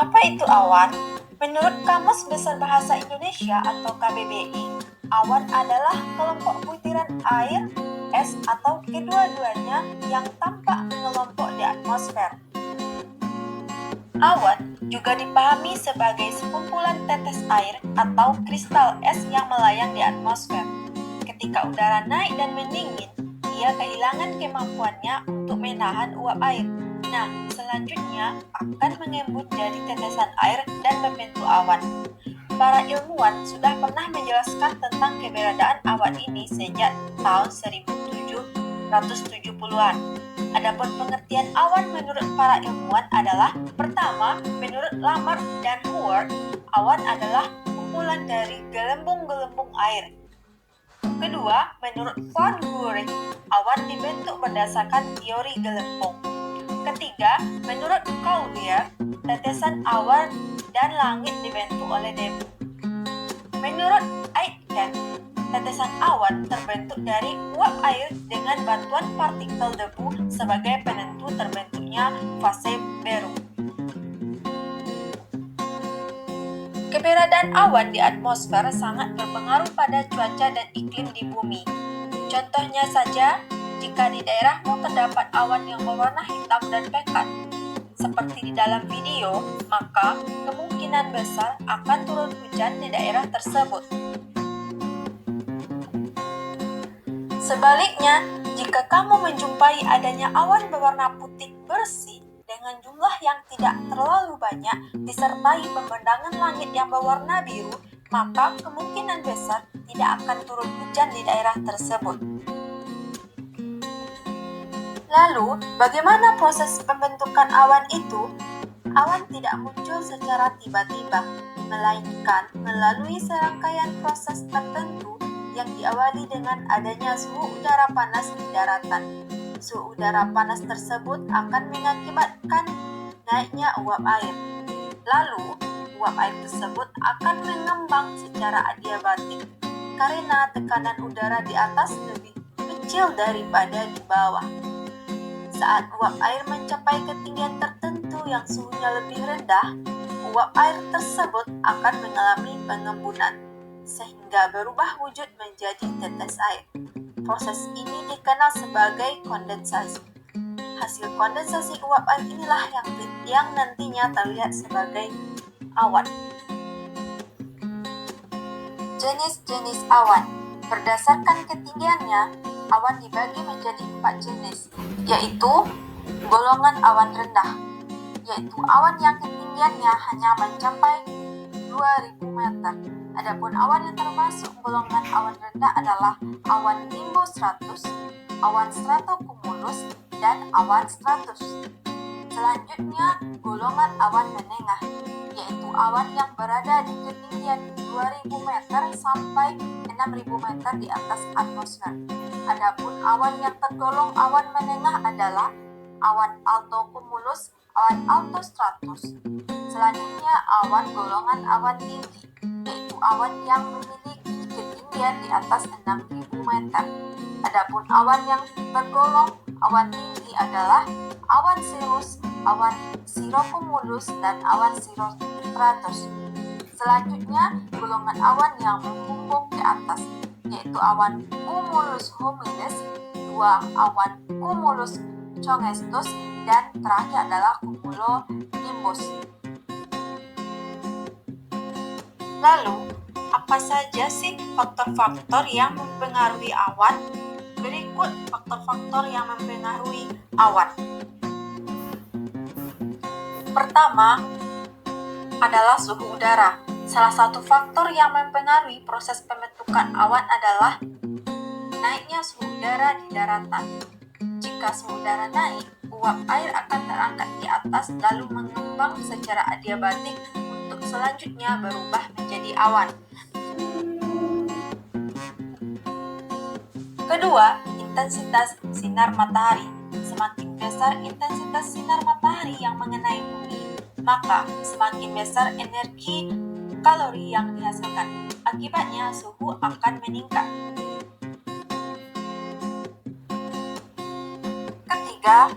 Apa itu awan? Menurut Kamus Besar Bahasa Indonesia atau KBBI, awan adalah kelompok butiran air, es atau kedua-duanya yang tampak mengelompok di atmosfer. Awan juga dipahami sebagai sekumpulan tetes air atau kristal es yang melayang di atmosfer. Ketika udara naik dan mendingin, ia kehilangan kemampuannya untuk menahan uap air. Nah, selanjutnya akan mengembun jadi tetesan air dan membentuk awan. Para ilmuwan sudah pernah menjelaskan tentang keberadaan awan ini sejak tahun 1770-an. Adapun pengertian awan menurut para ilmuwan adalah: pertama, menurut Lamarck dan Howard, awan adalah kumpulan dari gelembung-gelembung air. Kedua, menurut Van Gurik, awan dibentuk berdasarkan teori gelembung. Ketiga, menurut Collier, tetesan awan dan langit dibentuk oleh debu. Menurut Aitken, tetesan awan terbentuk dari uap air dengan bantuan partikel debu sebagai penentu terbentuknya fase baru. Keberadaan awan di atmosfer sangat berpengaruh pada cuaca dan iklim di bumi. Contohnya saja, jika di daerahmu terdapat awan yang berwarna hitam dan pekat, seperti di dalam video, maka kemungkinan besar akan turun hujan di daerah tersebut. Sebaliknya, jika kamu menjumpai adanya awan berwarna putih bersih dengan jumlah yang tidak terlalu banyak disertai pembendangan langit yang berwarna biru, maka kemungkinan besar tidak akan turun hujan di daerah tersebut. Lalu, bagaimana proses pembentukan awan itu? Awan tidak muncul secara tiba-tiba, melainkan melalui serangkaian proses tertentu yang diawali dengan adanya suhu udara panas di daratan. Suhu udara panas tersebut akan mengakibatkan naiknya uap air. Lalu, uap air tersebut akan mengembang secara adiabatik karena tekanan udara di atas lebih kecil daripada di bawah. Saat uap air mencapai ketinggian tertentu yang suhunya lebih rendah, uap air tersebut akan mengalami pengembunan, sehingga berubah wujud menjadi tetes air. Proses ini dikenal sebagai kondensasi. Hasil kondensasi uap air inilah yang nantinya terlihat sebagai awan. Jenis-jenis awan. Berdasarkan ketinggiannya, awan dibagi menjadi 4 jenis, yaitu golongan awan rendah, yaitu awan yang ketinggiannya hanya mencapai 2000 meter. Adapun awan yang termasuk golongan awan rendah adalah awan nimbus stratus, awan stratocumulus, dan awan stratus. Selanjutnya, golongan awan menengah, yaitu awan yang berada di ketinggian 2000 meter sampai 6000 meter di atas atmosfer. Adapun awan yang tergolong awan menengah adalah awan altocumulus, awan altostratus. Selanjutnya, awan golongan awan tinggi, yaitu awan yang memiliki ketinggian di atas 6000 meter. Adapun awan yang tergolong awan tinggi adalah awan cirrus, awan cirrocumulus, dan awan cirrostratus. Selanjutnya, golongan awan yang membumbung ke atas, yaitu awan cumulus humilis, awan cumulus congestus, dan terakhir adalah cumulonimbus. Lalu, apa saja sih faktor-faktor yang mempengaruhi awan? Berikut faktor-faktor yang mempengaruhi awan. Pertama adalah suhu udara. Salah satu faktor yang mempengaruhi proses pembentukan awan adalah naiknya suhu udara di daratan. Jika suhu udara naik, uap air akan terangkat di atas lalu mengembang secara adiabatik untuk selanjutnya berubah menjadi awan. Kedua, intensitas sinar matahari. Semakin besar intensitas sinar matahari yang mengenai bumi, maka semakin besar energi kalori yang dihasilkan. Akibatnya, suhu akan meningkat. Ketiga,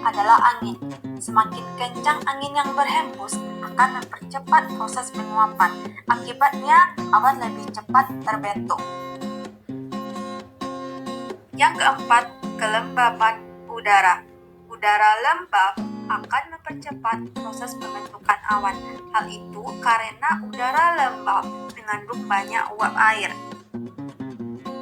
adalah angin. Semakin kencang angin yang berhembus akan mempercepat proses penguapan. Akibatnya, awan lebih cepat terbentuk. Yang keempat, kelembapan udara. Udara lembab akan mempercepat proses pembentukan awan. Hal itu karena udara lembab mengandung banyak uap air.